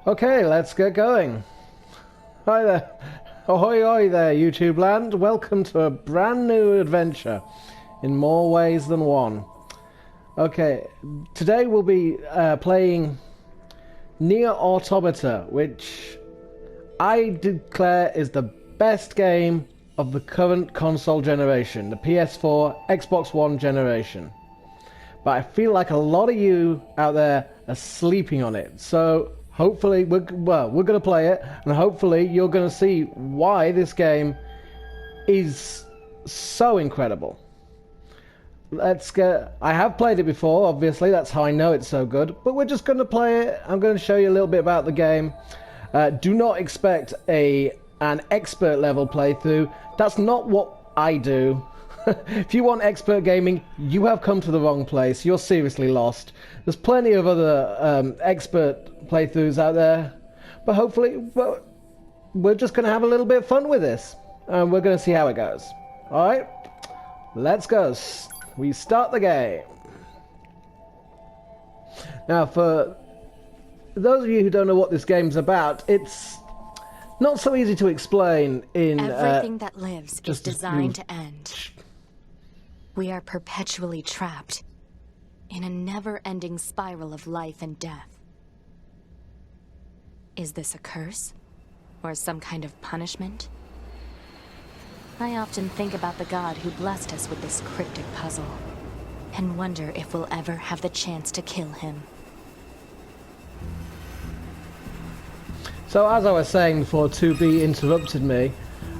Okay, let's get going. Hi there. Ahoy, ahoy there, YouTube land. Welcome to a brand new adventure in more ways than one. Okay, today we'll be playing NieR Automata, which I declare is the best game of the current console generation, the PS4, Xbox One generation. But I feel like a lot of you out there are sleeping on it, so hopefully we're going to play it, and hopefully you're going to see why this game is so incredible. I have played it before, obviously, that's how I know it's so good, but we're just going to play it. I'm going to show you a little bit about the game. Do not expect an expert level playthrough. That's not what I do. If you want expert gaming, you have come to the wrong place. You're seriously lost. There's plenty of other expert playthroughs out there, but hopefully we're just going to have a little bit of fun with this, and we're going to see how it goes. Alright, let's go. We start the game. Now, for those of you who don't know what this game's about, it's not so easy to explain in... Everything that lives is designed to end. We are perpetually trapped in a never-ending spiral of life and death. Is this a curse? Or some kind of punishment? I often think about the god who blessed us with this cryptic puzzle, and wonder if we'll ever have the chance to kill him. So as I was saying before 2B interrupted me,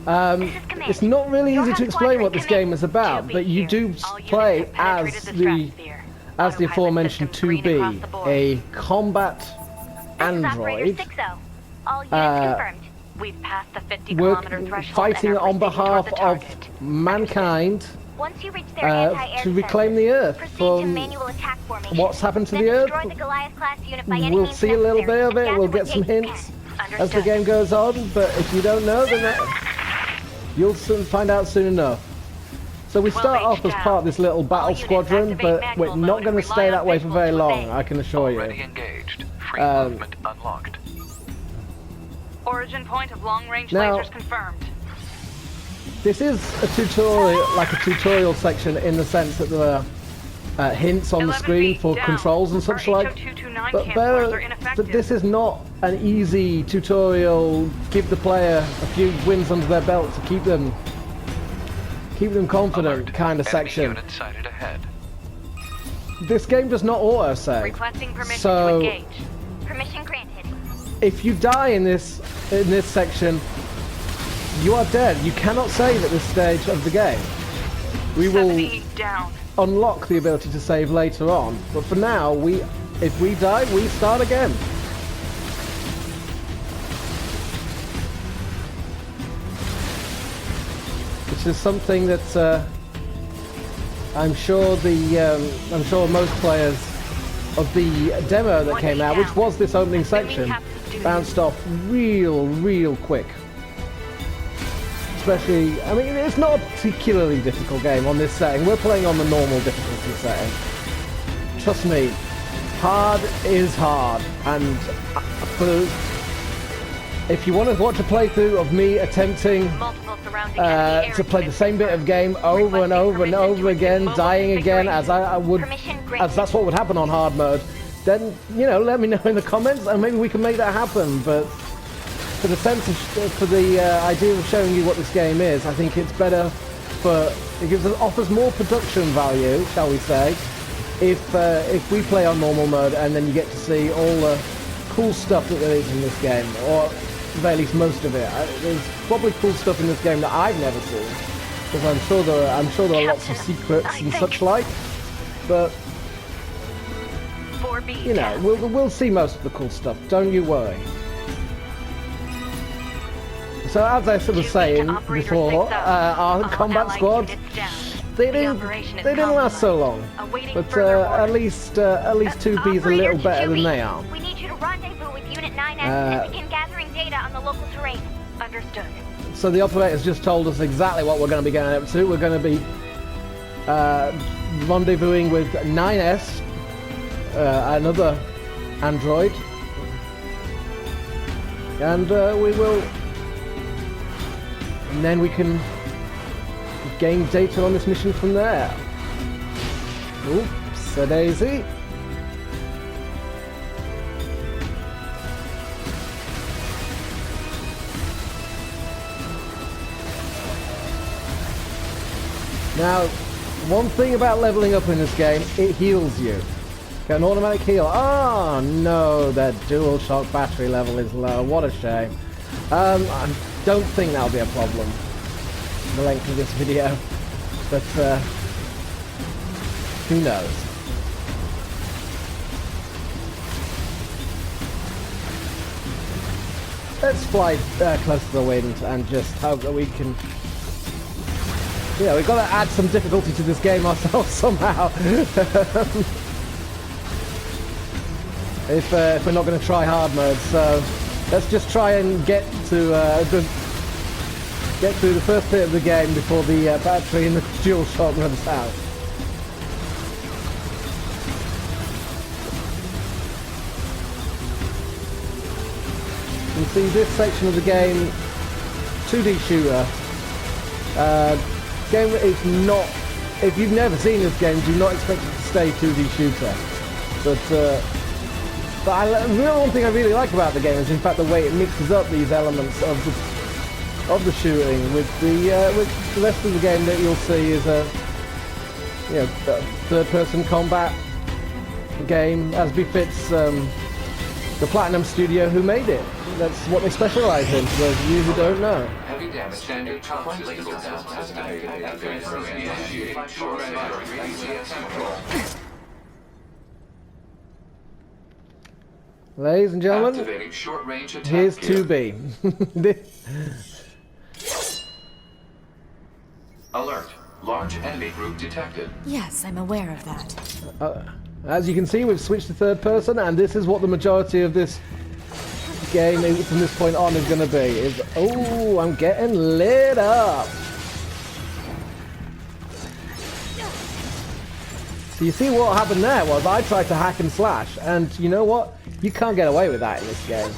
it's not really easy to explain what this game is about, but you do play as the aforementioned 2B, a combat android, fighting on behalf of mankind to reclaim the Earth from what's happened to the Earth. We'll see a little bit of it, we'll get some hints as the game goes on, but if you don't know, then you'll soon find out soon enough. So we start off as part of this little battle squadron, but we're not going to stay that way for very long, I can assure you. Engaged. Free movement unlocked. Origin point of long-range lasers confirmed. This is a tutorial, like a tutorial section, in the sense that there are hints on the screen for controls and such like. But this is not an easy tutorial, give the player a few wins under their belt to keep them confident kind of section. This game does not auto-save. Requesting permission so to engage. Permission granted. if you die in this section, you are dead. You cannot save at this stage of the game. We will unlock the ability to save later on, but for now, if we die, we start again. Which is something that I'm sure most players of the demo that came out, which was this opening section, bounced off real quick. Especially, I mean, it's not a particularly difficult game on this setting. We're playing on the normal difficulty setting. Trust me, hard is hard, and if you want to watch a playthrough of me attempting to play the same bit of game over and over and over again, dying again, as that's what would happen on hard mode, then, you know, let me know in the comments, and maybe we can make that happen. But for the idea of showing you what this game is, I think it's better offers more production value, shall we say, if we play on normal mode, and then you get to see all the cool stuff that there is in this game, or at the very least most of it. There's probably cool stuff in this game that I've never seen, because I'm sure there are lots of secrets and such like, but you know, we'll see most of the cool stuff, don't you worry. So as I was saying before, our combat squad, they didn't last so long, but at least 2B's a little better than they are. We need you to rendezvous with Unit 9S and begin gathering data on the local terrain. Understood. So the operator's just told us exactly what we're going to be going up to. We're going to be rendezvousing with 9S, another android. And we will... And then we can gain data on this mission from there. Oops, a daisy. Now, one thing about leveling up in this game, it heals you. Got an automatic heal. Oh no, that dual shock battery level is low. What a shame. I don't think that'll be a problem. The length of this video, but who knows? Let's fly close to the wind and just hope that we can. Yeah, we've got to add some difficulty to this game ourselves somehow. If we're not going to try hard mode, so let's just try and get through the first bit of the game before the battery and the dual shock runs out. You can see this section of the game, 2D shooter. Game is not. If you've never seen this game, do not expect it to stay 2D shooter. But one thing I really like about the game is, in fact, the way it mixes up these elements of the shooting with the rest of the game that you'll see is a third-person combat game, as befits the Platinum Studio who made it. That's what they specialize in, for those of you who don't know. Heavy damage. Standard top laser Ladies and gentlemen, here's 2B. Alert. Large enemy group detected. Yes, I'm aware of that. As you can see, we've switched to third person, and this is what the majority of this game from this point on is going to be. Oh, I'm getting lit up. So you see what happened there was I tried to hack and slash, and you know what? You can't get away with that in this game.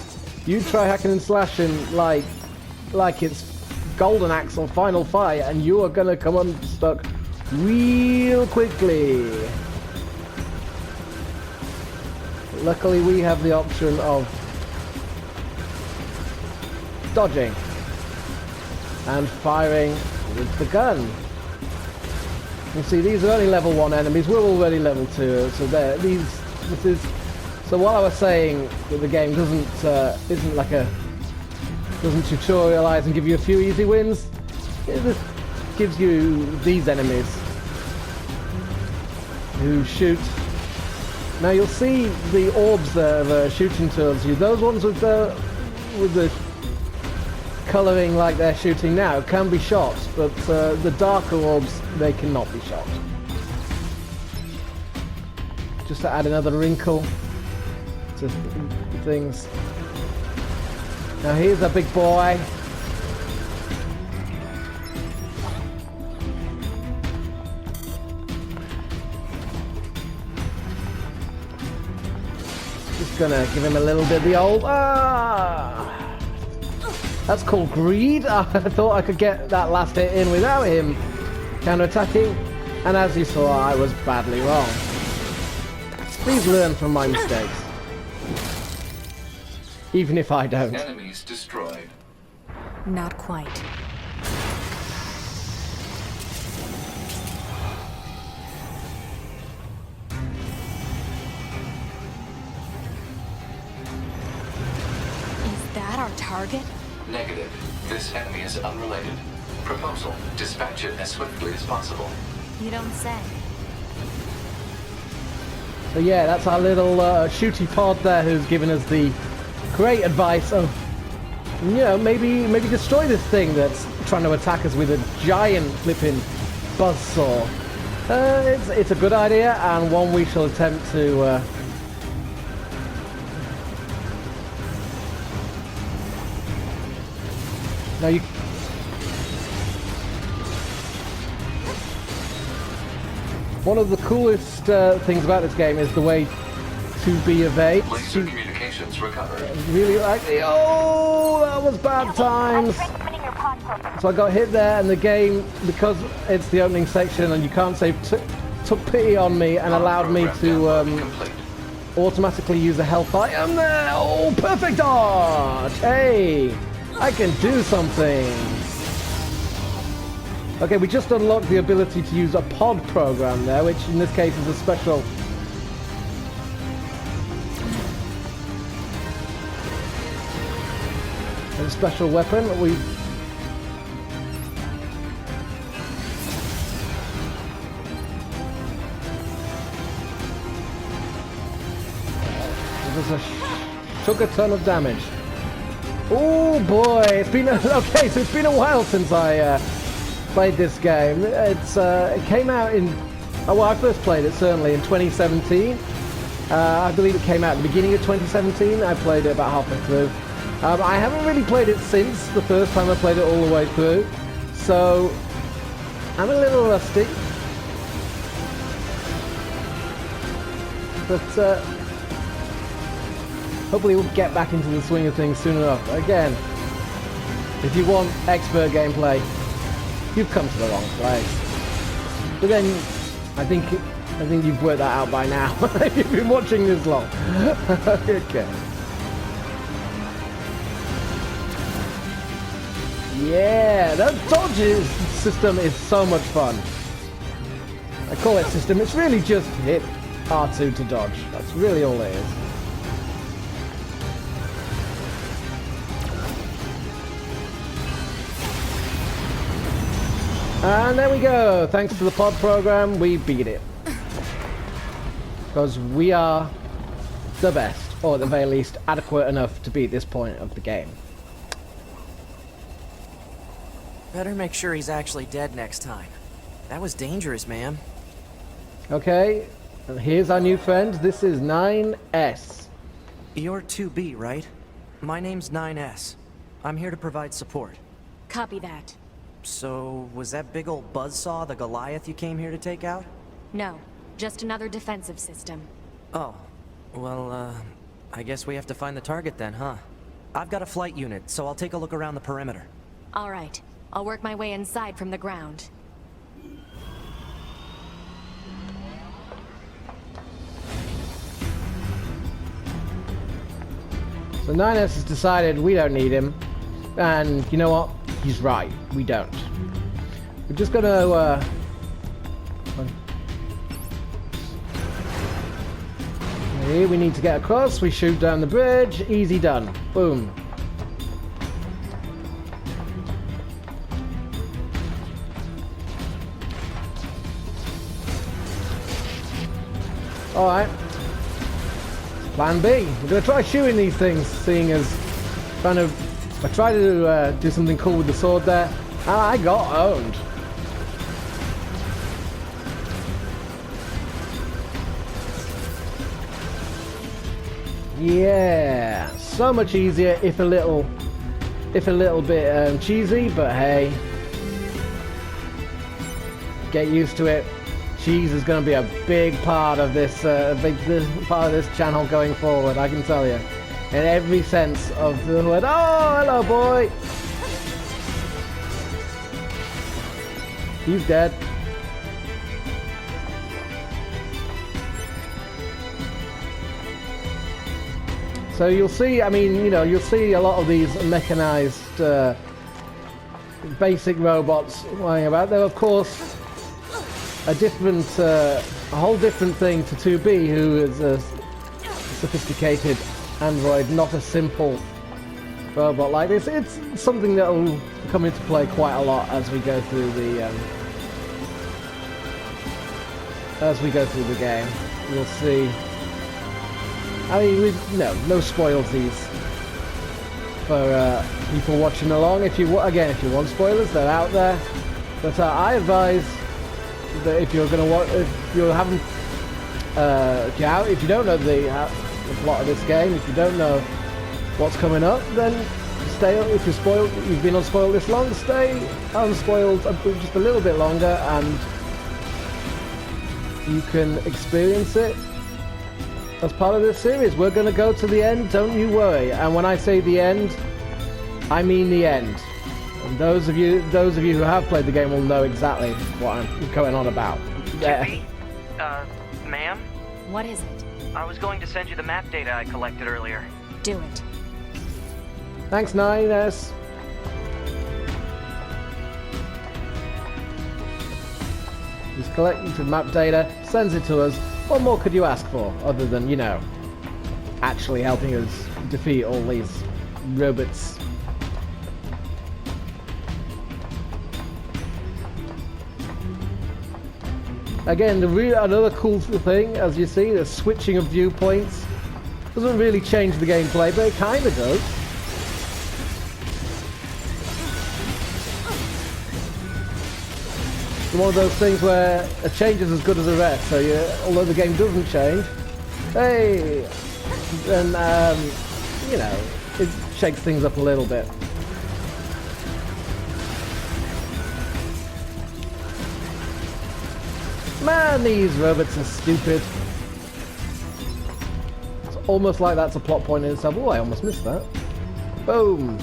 You try hacking and slashing like it's Golden Axe or Final Fight, and you are going to come unstuck real quickly. Luckily, we have the option of dodging and firing with the gun. You see, these are only level 1 enemies. We're already level 2, so there. So while I was saying that the game doesn't tutorialize and give you a few easy wins, it just gives you these enemies who shoot. Now you'll see the orbs that are shooting towards you. Those ones with the colouring like they're shooting now can be shot, but the darker orbs, they cannot be shot. Just to add another wrinkle to things. Now here's a big boy. Just gonna give him a little bit of the old That's called greed. I thought I could get that last hit in without him counter-attacking, and as you saw, I was badly wrong. Please learn from my mistakes. Even if I don't. Enemies destroyed. Not quite. Is that our target? Negative. This enemy is unrelated. Proposal. Dispatch it as swiftly as possible. You don't say. So yeah, that's our little shooty pod there who's given us the great advice of, you know, maybe destroy this thing that's trying to attack us with a giant flipping buzzsaw. It's a good idea, and one we shall attempt to now you. One of the coolest things about this game is the way 2D 2B evade. Laser communications recovered. Really like the... Oh, that was bad times. So I got hit there, and the game, because it's the opening section and you can't save, took pity on me and allowed me to automatically use a health item there. Oh, perfect dodge! Hey, I can do something. Okay, we just unlocked the ability to use a pod program there, which in this case is a special... a special weapon. Took a ton of damage. Oh boy, it's been okay. So it's been a while since I played this game. It came out in well, I first played it certainly in 2017. I believe it came out at the beginning of 2017. I played it about halfway through. I haven't really played it since the first time I played it all the way through, so I'm a little rusty. But hopefully we'll get back into the swing of things soon enough. Again, if you want expert gameplay, you've come to the wrong place. But then, I think you've worked that out by now. You've been watching this long. Okay. Yeah, that dodge system is so much fun. I call it system. It's really just hit R2 to dodge. That's really all it is. And there we go. Thanks to the pod program, we beat it. Because we are the best, or at the very least, adequate enough to beat this point of the game. Better make sure he's actually dead next time. That was dangerous, man. Okay, and here's our new friend. This is 9S. You're 2B, right? My name's 9S. I'm here to provide support. Copy that. So, was that big old buzzsaw the Goliath you came here to take out? No, just another defensive system. Oh, well, I guess we have to find the target then, huh? I've got a flight unit, so I'll take a look around the perimeter. All right, I'll work my way inside from the ground. So 9S has decided we don't need him, and you know what? He's right, we don't. We're just gonna, here we need to get across, we shoot down the bridge, easy done. Boom. Alright. Plan B. We're gonna try shooting these things, seeing as I tried to do something cool with the sword there, and I got owned. Yeah, so much easier, if a little bit cheesy, but hey, get used to it. Cheese is going to be a big part of this, channel going forward. I can tell you, in every sense of the word. Oh, hello, boy. He's dead. So you'll see. I mean, you know, you'll see a lot of these mechanized, basic robots lying about. They're of course a whole different thing to 2B, who is a sophisticated android, not a simple robot like this. It's something that will come into play quite a lot as we go through the game. You'll see. I mean, no spoils these for people watching along. If you want spoilers, they're out there. But I advise that if you're going to watch, if you don't know the plot of this game, if you don't know what's coming up, then stay. If you've been unspoiled this long, stay unspoiled just a little bit longer, and you can experience it as part of this series. We're going to go to the end, don't you worry. And when I say the end, I mean the end. And those of you who have played the game will know exactly what I'm going on about. Yeah. Ma'am? What is it? I was going to send you the map data I collected earlier. Do it. Thanks, NieR. He's collecting some map data, sends it to us. What more could you ask for, other than, you know, actually helping us defeat all these robots? Again, another cool thing, as you see, the switching of viewpoints. Doesn't really change the gameplay, but it kind of does. It's one of those things where a change is as good as a rest, so although the game doesn't change, hey, then, you know, it shakes things up a little bit. Man, these robots are stupid. It's almost like that's a plot point in itself. Oh, I almost missed that. Boom.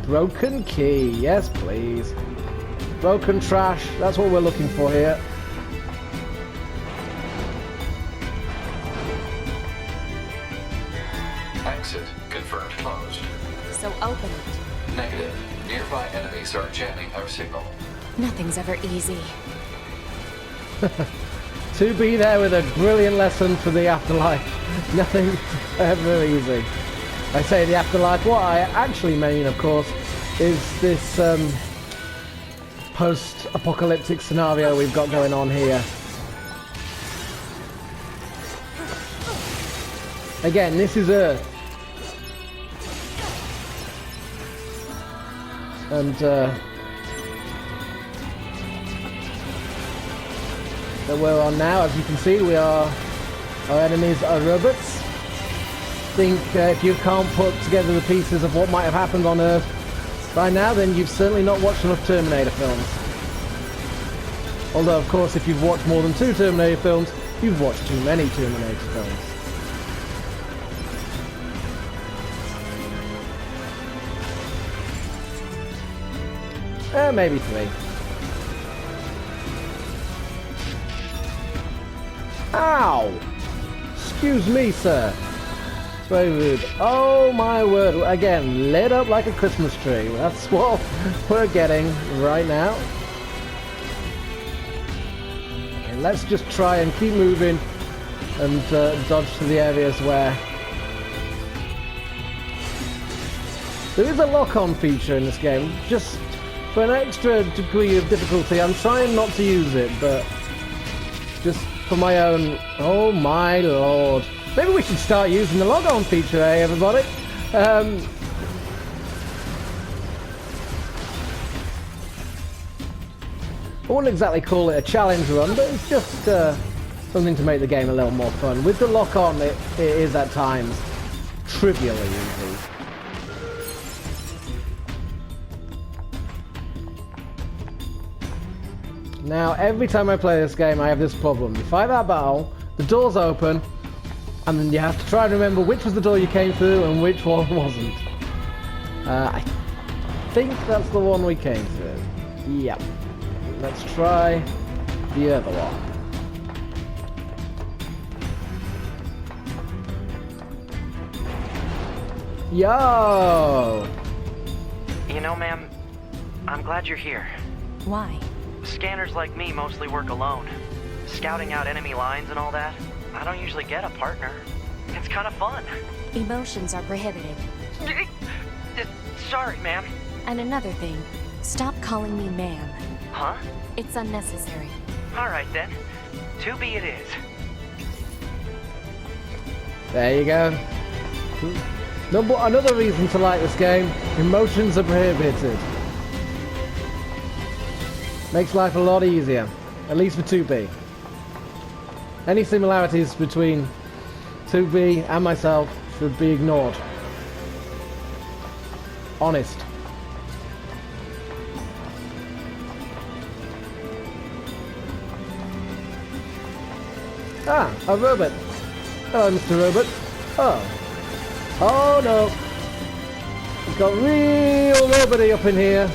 Broken key. Yes, please. Broken trash. That's what we're looking for here. Exit confirmed closed. So open it. Negative. Nearby enemies are jamming our signal. Nothing's ever easy. To be there with a brilliant lesson for the afterlife. Nothing's ever easy. I say the afterlife. What I actually mean, of course, is this post-apocalyptic scenario we've got going on here. Again, this is Earth. And that we're on now, as you can see, our enemies are robots. Think if you can't put together the pieces of what might have happened on Earth by now, then you've certainly not watched enough Terminator films. Although, of course, if you've watched more than 2 Terminator films, you've watched too many Terminator films. Maybe 3. Ow! Excuse me, sir. It's very rude. Oh my word. Again, lit up like a Christmas tree. That's what we're getting right now. Okay, let's just try and keep moving and dodge to the areas where... There is a lock-on feature in this game, just for an extra degree of difficulty. I'm trying not to use it, but just for my own... Oh my lord. Maybe we should start using the log-on feature, eh, everybody? I wouldn't exactly call it a challenge run, but it's just something to make the game a little more fun. With the lock-on, it is at times trivially easy. Now, every time I play this game, I have this problem. You fight that battle, the door's open, and then you have to try and remember which was the door you came through and which one wasn't. I think that's the one we came through. Yep. Let's try the other one. Yo! You know, ma'am, I'm glad you're here. Why? Scanners like me mostly work alone. Scouting out enemy lines and all that, I don't usually get a partner. It's kind of fun. Emotions are prohibited. Sorry, ma'am. And another thing, stop calling me ma'am. Huh? It's unnecessary. All right, then. 2B it is. There you go. Another reason to like this game, emotions are prohibited. Makes life a lot easier, at least for 2B. Any similarities between 2B and myself should be ignored. Honest. Ah, a robot. Hello, Mr. Robot. Oh. Oh no. We've got real robot-y up in here.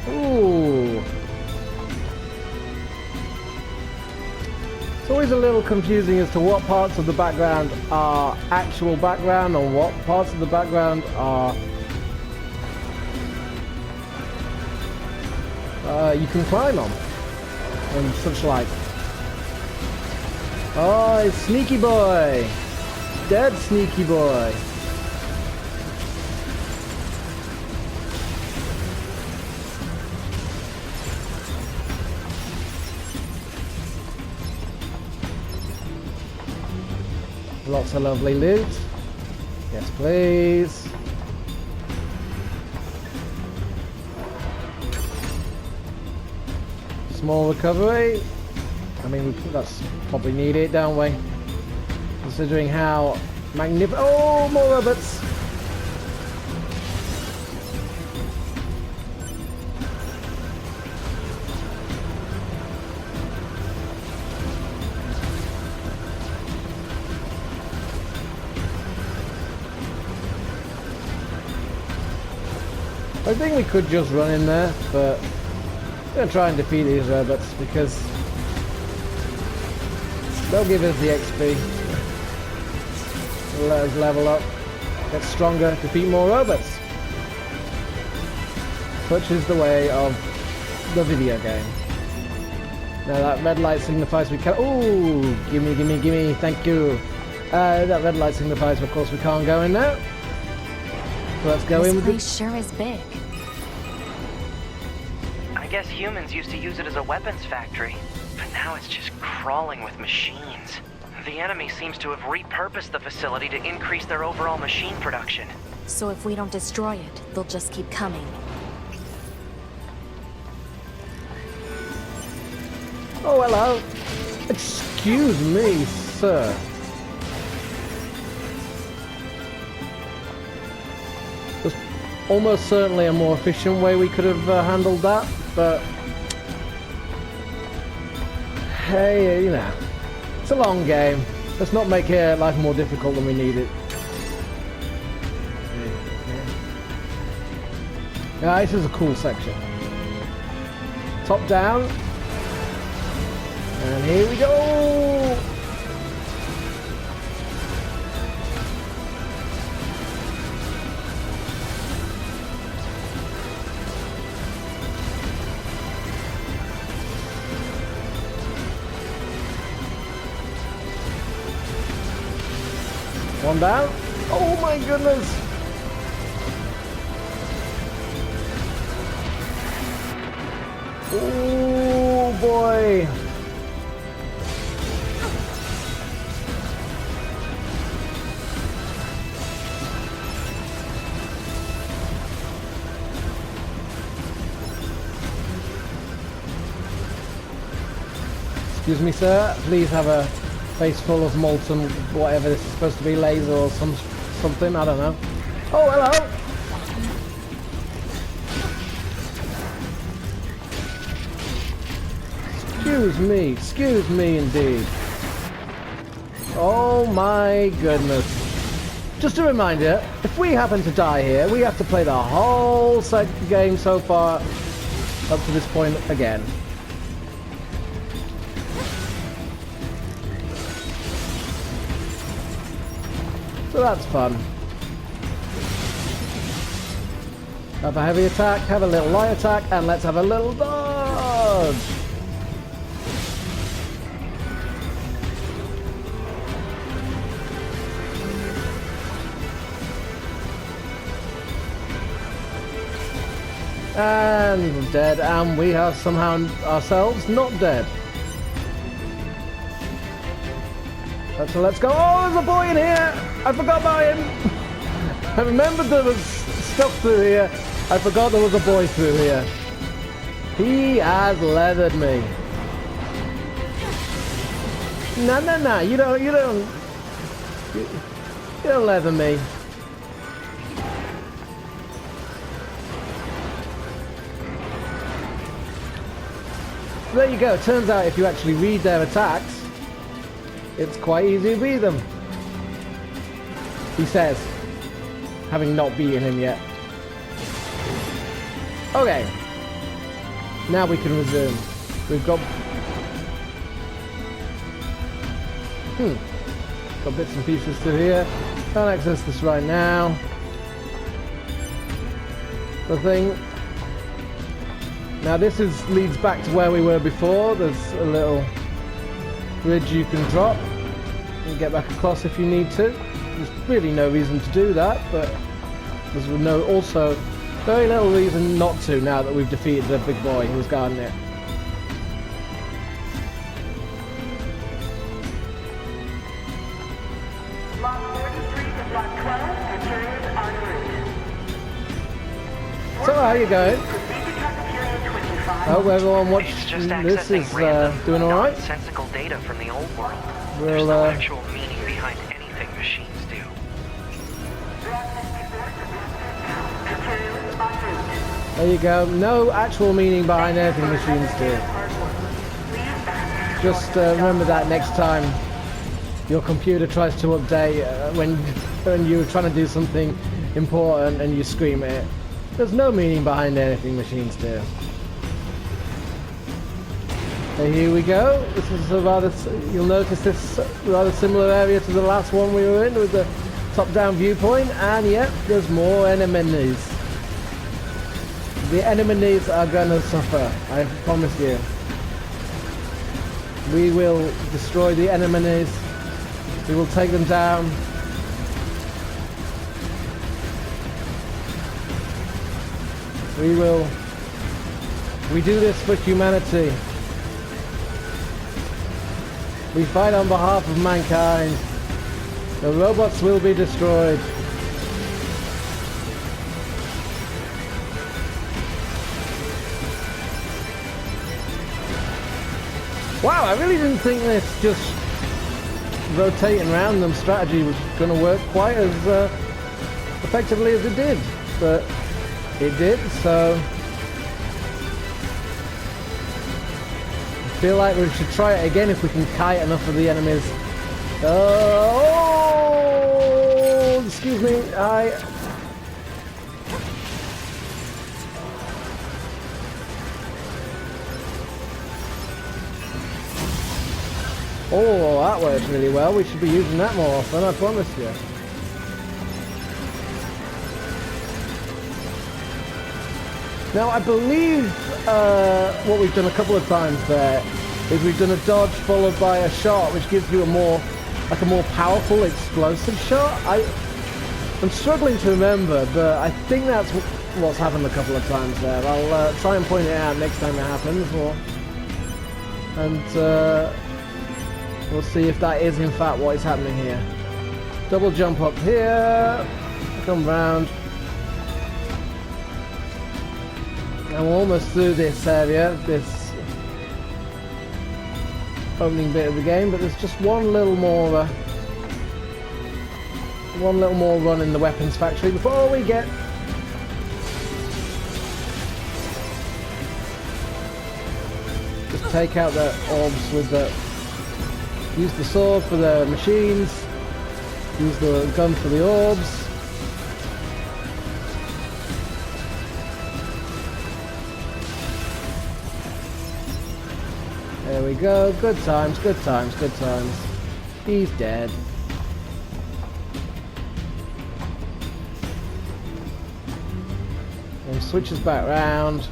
Ooh. It's always a little confusing as to what parts of the background are actual background and what parts of the background are you can climb on and such like. Oh, it's Sneaky Boy! Dead Sneaky Boy! Lots of lovely loot. Yes, please. Small recovery. I mean, that's probably needed, don't we? Considering how magnificent. Oh, more robots! I think we could just run in there, but I'm going to try and defeat these robots because they'll give us the XP. They'll let us level up, get stronger, defeat more robots. Such is the way of the video game. Now that red light signifies we can. Ooh, gimme, gimme, gimme, thank you. That red light signifies, of course, we can't go in there. So let's go in with this place sure is big. I guess humans used to use it as a weapons factory, but now it's just crawling with machines. The enemy seems to have repurposed the facility to increase their overall machine production. So if we don't destroy it, they'll just keep coming. Oh, hello. Excuse me, sir. There's almost certainly a more efficient way we could have handled that, but hey, you know, it's a long game. Let's not make life more difficult than we need it. Yeah, this is a cool section. Top down. And here we go! One down. Oh my goodness! Oh boy! Excuse me, sir. Please have a face full of molten whatever this is supposed to be, laser or something. I don't know. Oh, hello. Excuse me, indeed. Oh my goodness. Just a reminder, if we happen to die here, we have to play the whole game so far up to this point again. So that's fun. Have a heavy attack, have a little light attack, and let's have a little dodge! And dead, and we have somehow ourselves not dead. So let's go. Oh, there's a boy in here! I forgot about him! I remembered there was stuff through here. I forgot there was a boy through here. He has leathered me. No, you don't leather me. So there you go. It turns out if you actually read their attacks, it's quite easy to beat them. He says, having not beaten him yet. Okay. Now we can resume. We've got... Got bits and pieces through here. Can't access this right now. The thing... Now this leads back to where we were before. There's a little bridge you can drop and get back across if you need to. There's really no reason to do that, but there's also very little reason not to now that we've defeated the big boy who was guarding it. So how are you going? Hope everyone watching this is doing alright. Nonsensical data from the old world. We'll, There's no actual meaning behind anything machines do. There you go. No actual meaning behind anything machines do. Just remember that next time your computer tries to update when you're trying to do something important and you scream at it. There's no meaning behind anything machines do. So here we go. This is a rather, you'll notice this rather similar area to the last one we were in with the top-down viewpoint, and yep, there's more enemies. The enemies are gonna suffer, I promise you. We will destroy the enemies. We will take them down. We do this for humanity. We fight on behalf of mankind. The robots will be destroyed. Wow, I really didn't think this just rotating around them strategy was going to work quite as effectively as it did. But it did, so I feel like we should try it again if we can kite enough of the enemies. Oh, excuse me, Oh, that works really well. We should be using that more often, I promise you. Now, I believe what we've done a couple of times there is we've done a dodge followed by a shot, which gives you a more powerful explosive shot. I'm struggling to remember, but I think that's what's happened a couple of times there. I'll try and point it out next time it happens, and we'll see if that is in fact what is happening here. Double jump up here, come round. And we're almost through this area, this opening bit of the game, but there's just one little more run in the weapons factory before we get just take out the orbs with the use the sword for the machines, use the gun for the orbs. There we go, good times, good times, good times. He's dead. And switches back round.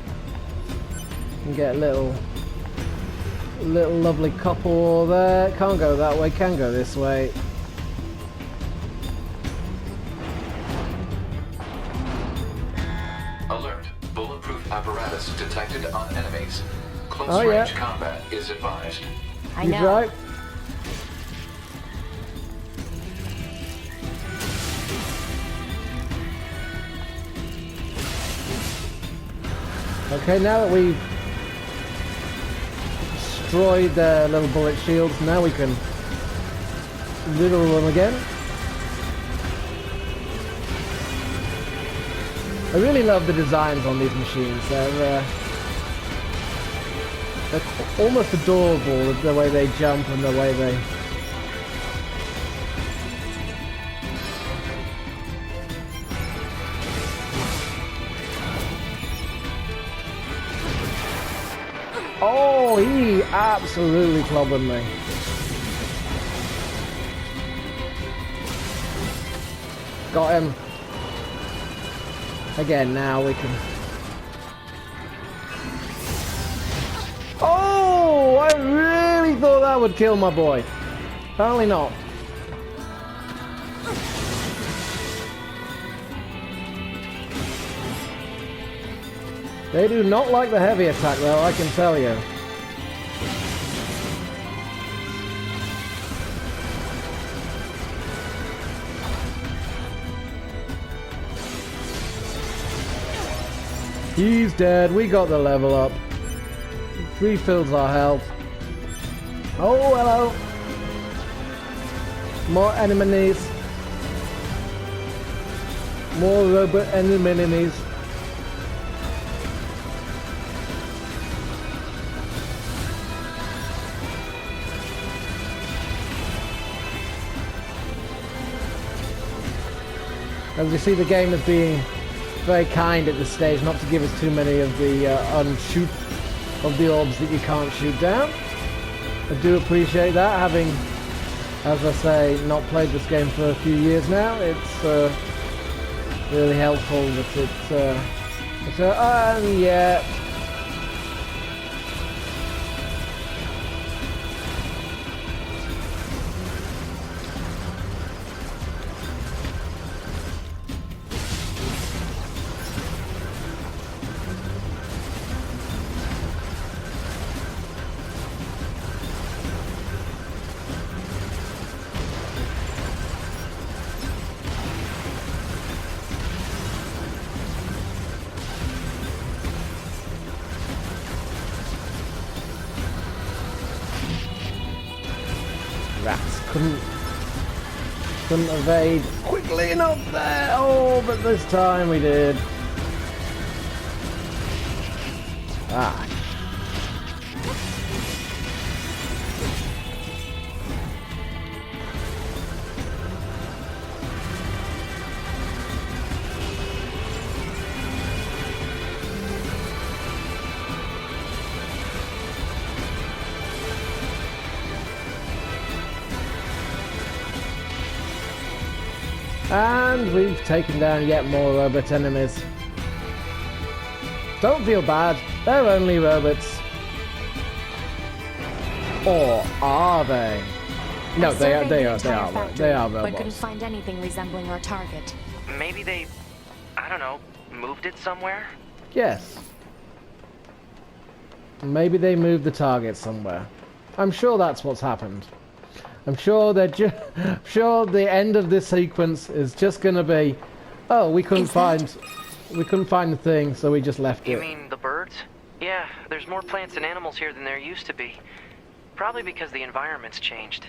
And get a little lovely couple there. Can't go that way, can go this way. Alert. Bulletproof apparatus detected on enemies. Close range combat is advised. I He's know. right. Okay, now that we've destroyed their little bullet shields, now we can riddle them again. I really love the designs on these machines. They're almost adorable, the way they jump and the way they... Oh, he absolutely clobbered me. Got him. Again, now we can... Oh, I really thought that would kill my boy. Apparently not. They do not like the heavy attack though, I can tell you. He's dead, we got the level up. Refills our health. Oh, hello. More enemies. More robot enemies. As we see, the game is being very kind at this stage, not to give us too many of the unshoot of the orbs that you can't shoot down. I do appreciate that, having, as I say, not played this game for a few years now. It's really helpful that yeah. Rats couldn't evade quickly enough there. Oh, but this time we did. Ah. And we've taken down yet more robot enemies. Don't feel bad, they're only robots. Or are they? No, they are robots. But couldn't find anything resembling our target. Maybe they, I don't know, moved it somewhere? Yes. Maybe they moved the target somewhere. I'm sure that's what's happened. I'm sure the end of this sequence is just gonna be, oh, we couldn't find the thing, so we just left it. You mean the birds? Yeah, there's more plants and animals here than there used to be. Probably because the environment's changed.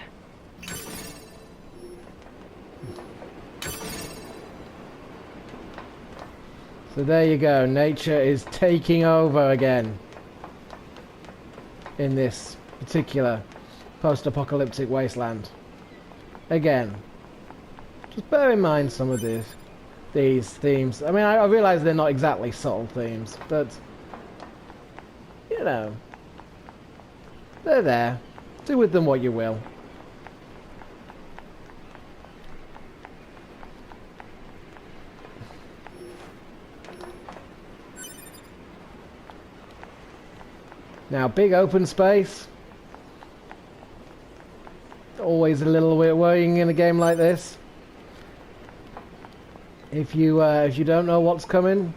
So there you go, nature is taking over again in this particular post-apocalyptic wasteland. Again, just bear in mind some of these themes. I mean, I realise they're not exactly subtle themes, but you know, they're there. Do with them what you will. Now, big open space. Always a little bit worrying in a game like this. If you don't know what's coming,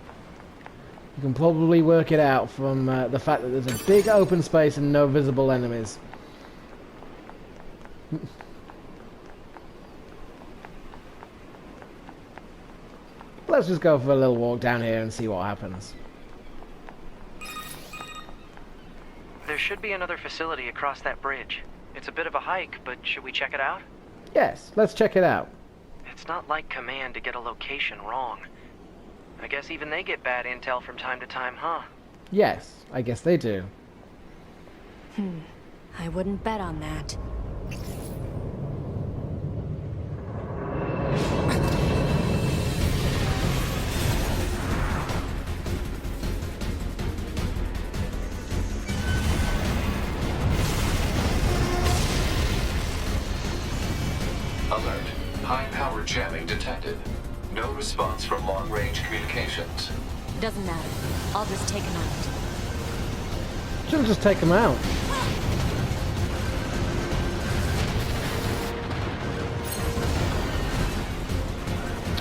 you can probably work it out from the fact that there's a big open space and no visible enemies. Let's just go for a little walk down here and see what happens. There should be another facility across that bridge. It's a bit of a hike, but should we check it out? Yes, let's check it out. It's not like Command to get a location wrong. I guess even they get bad intel from time to time, huh? Yes, I guess they do. I wouldn't bet on that. Alert. High-power jamming detected. No response from long-range communications. Doesn't matter. I'll just take him out. She'll just take them out.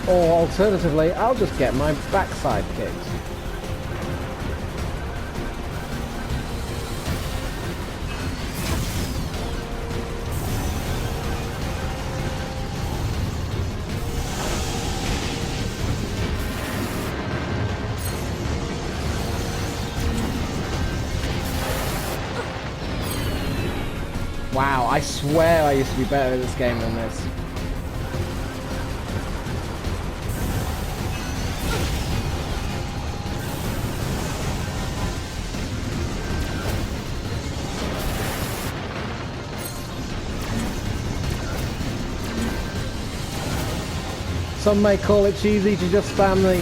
Or alternatively, I'll just get my backside kicked. Wow, I swear I used to be better at this game than this. Some may call it cheesy to just spam the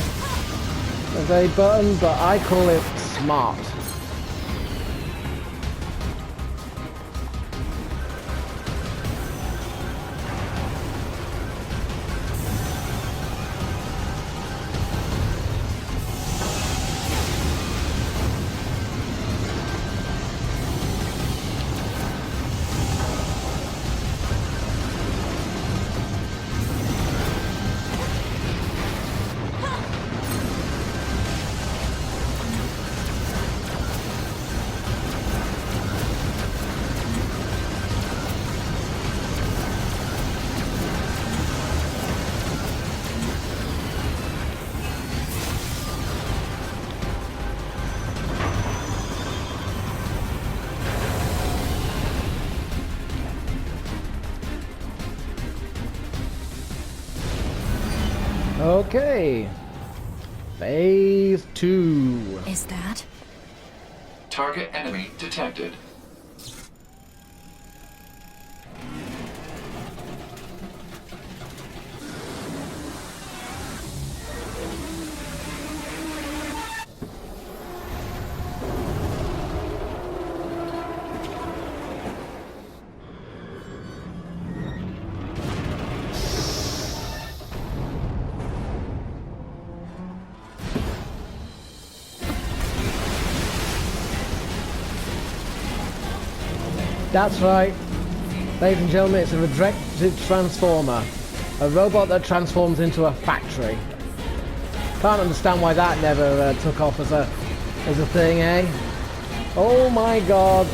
evade button, but I call it smart. Okay. Phase 2. Is that? Target enemy detected. That's right. Ladies and gentlemen, it's a resurrected transformer. A robot that transforms into a factory. Can't understand why that never took off as a thing, eh? Oh my god.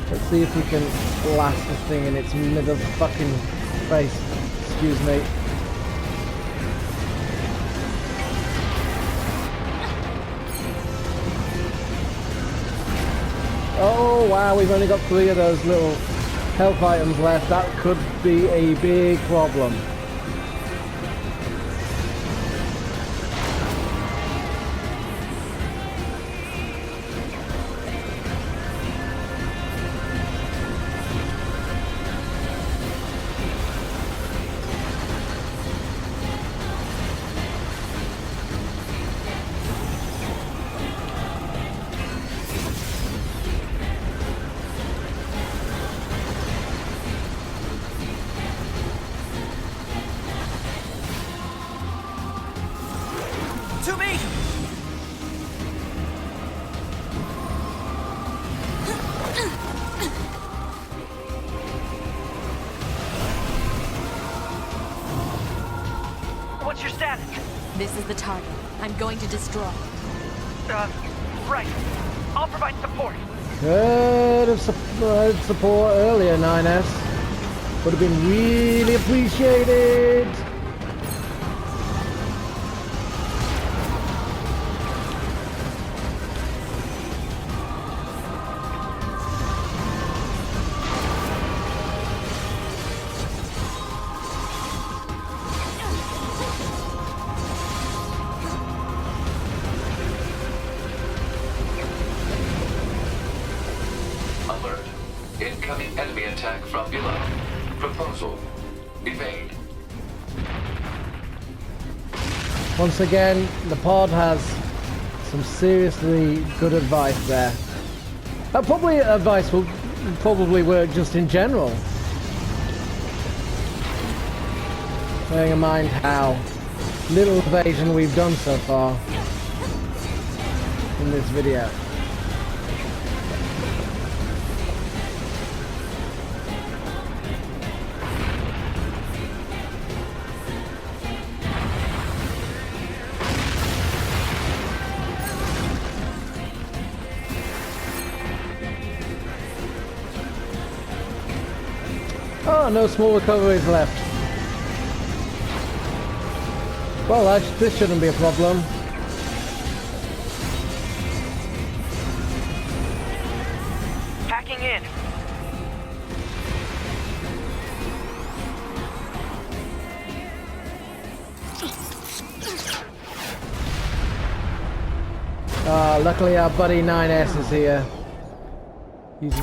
Let's see if we can blast this thing in its motherfucking face. Excuse me. Oh wow, we've only got 3 of those little health items left. That could be a big problem. To me! What's your status? This is the target. I'm going to destroy. Right. I'll provide support. Could have supplied support earlier, 9S. Would have been really appreciated. Attack from below. Proposal. Evade. Once again, the pod has some seriously good advice there. Probably advice will probably work just in general. Bearing in mind how little evasion we've done so far in this video. Oh, no small recoveries left. Well, this shouldn't be a problem. Hacking in. Luckily our buddy 9S is here. He's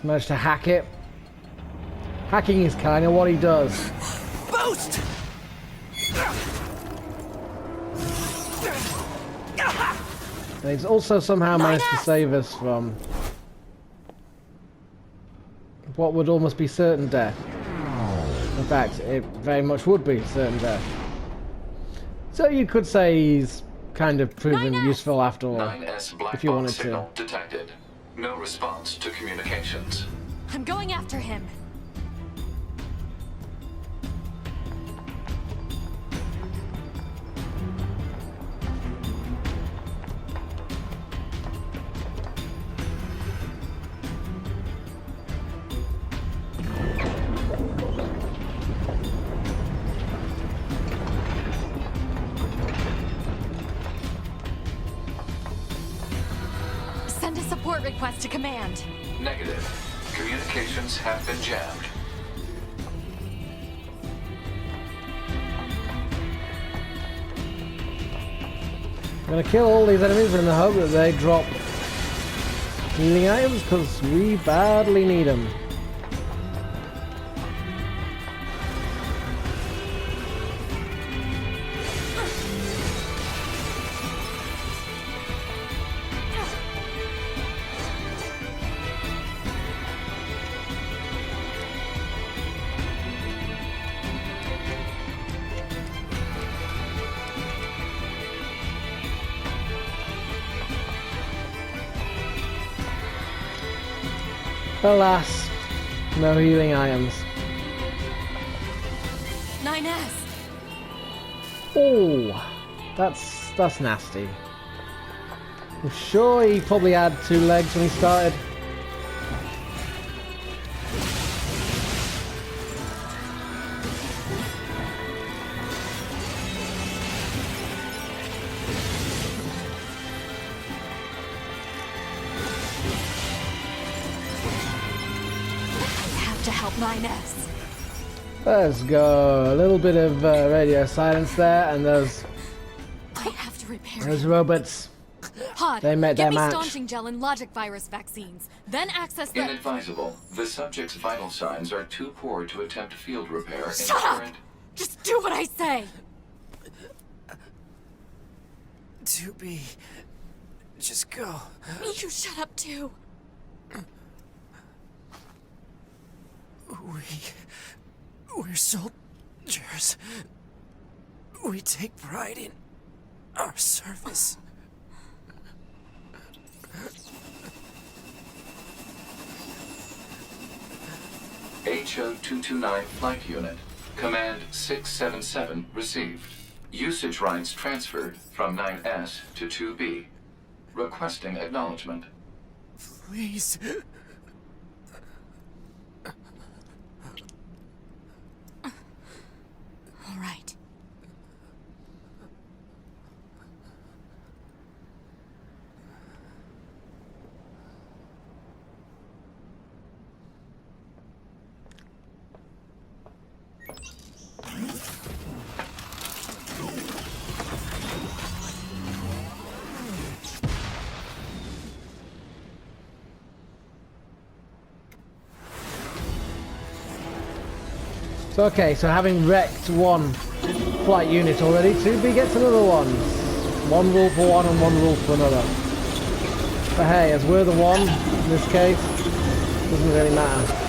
managed to hack it. Hacking is kind of what he does. Boost! And he's also somehow managed to save us from what would almost be certain death. In fact, it very much would be certain death. So you could say he's kind of proven useful after all, 9S black if you wanted box signal to. detected. No response to communications. I'm going after him. Send a support request to command. Negative. Communications have been jammed. I'm gonna kill all these enemies in the hope that they drop healing items, because we badly need them. Alas, no healing items. 9S! Oh, that's nasty. I'm sure he probably had 2 legs when he started. To help 9S. Let's go. A little bit of radio silence there, and those I have to repair those it. robots. Hod, They met get their me match. staunching gel and logic virus vaccines. Then access the... Inadvisable. The subject's vital signs are too poor to attempt field repair in Shut up! current... Just do what I say! To be. Just go. You shut up too. We're soldiers. We take pride in our service. HO-229 Flight Unit. Command 677 received. Usage rights transferred from 9S to 2B. Requesting acknowledgement. Please. All right. So okay, so having wrecked one flight unit already, 2B gets another one. One rule for one and one rule for another. But hey, as we're the one in this case, doesn't really matter.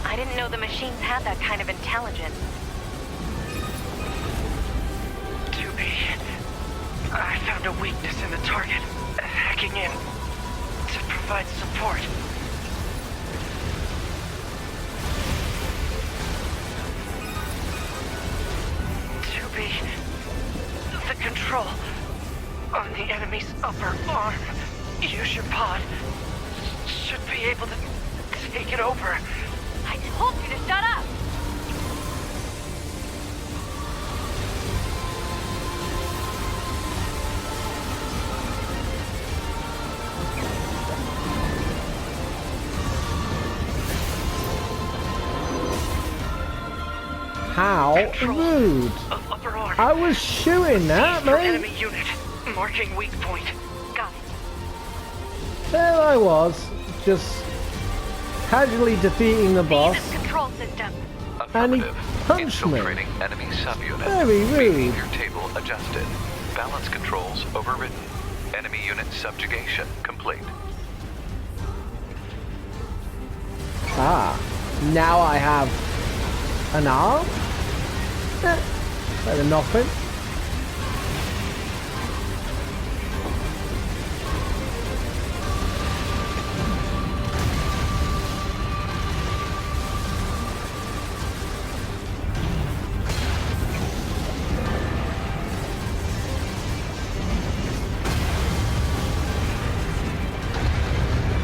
I didn't know the machines had that kind of intelligence. 2B, I found a weakness in the target. Hacking in to provide support. The control on the enemy's upper arm. Use your pod. Should be able to take it over. I told you to shut up! How rude! Upper arm. I was shooting that, For mate! enemy unit. Marking weak point. Got it. There I was, just casually defeating the boss, See this control system. and he Affirmative. punched me. Infiltrating enemy subunit. Very rude. Behavior table adjusted. Balance controls overridden. Enemy unit subjugation complete. Ah, now I have an arm? Better than nothing.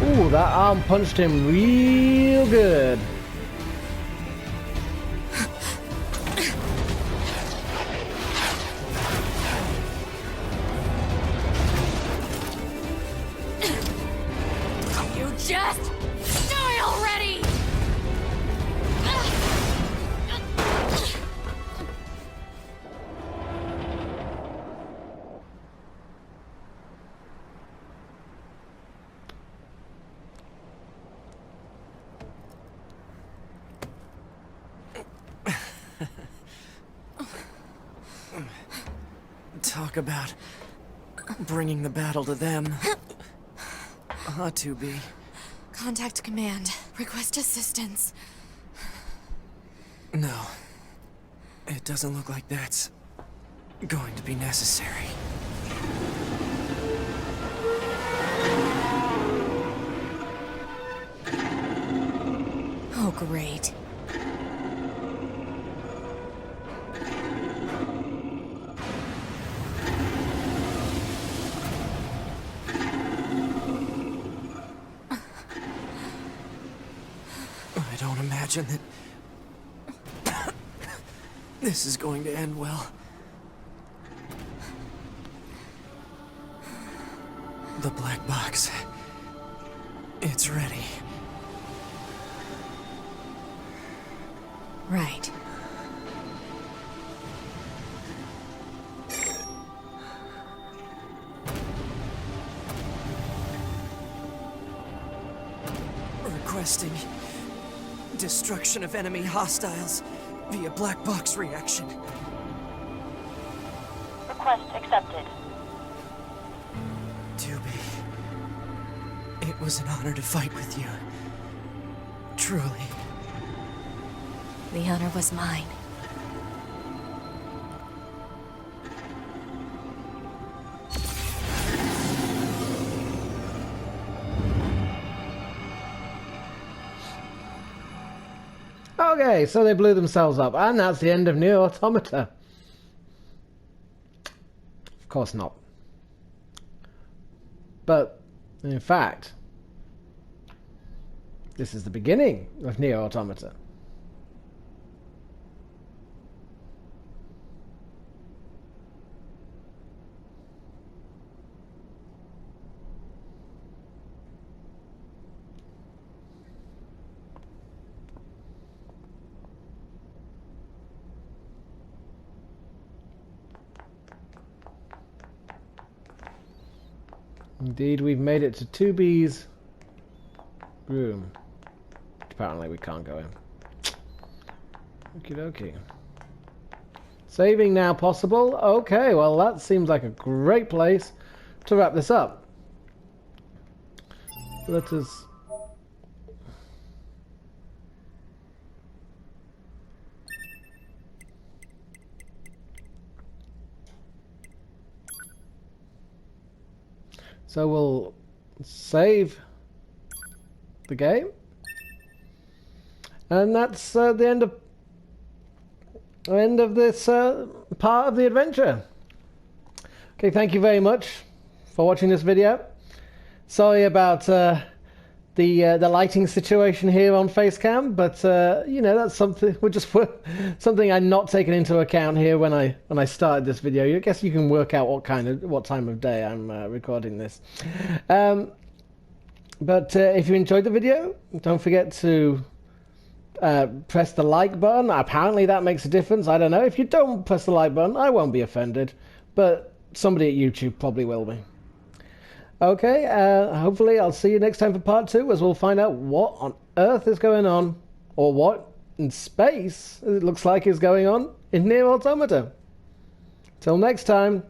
Ooh, that arm punched him real good. You just die already! Talk about bringing the battle to them. 2B. Contact command. Request assistance. No. It doesn't look like that's going to be necessary. Oh, great. I don't imagine that this is going to end well. The black box. It's ready. Right. Requesting destruction of enemy hostiles via black box reaction. Request accepted. 2B. It was an honor to fight with you. Truly. The honor was mine. Okay, so they blew themselves up, and that's the end of NieR Automata. Of course not. But, in fact, this is the beginning of NieR Automata. Indeed, we've made it to 2B's room. Apparently we can't go in. Okie dokie. Saving now possible? Okay, well that seems like a great place to wrap this up. Let us... So we'll save the game. And that's the end of this part of the adventure. Okay, thank you very much for watching this video. Sorry about the lighting situation here on facecam, but you know, that's something something I'm not taking into account here when I started this video. I guess you can work out what time of day I'm recording this. But if you enjoyed the video, don't forget to press the like button. Apparently that makes a difference. I don't know. If you don't press the like button, I won't be offended, but somebody at YouTube probably will be. Okay, hopefully I'll see you next time for part 2, as we'll find out what on earth is going on, or what in space it looks like is going on in NieR Automata. Till next time.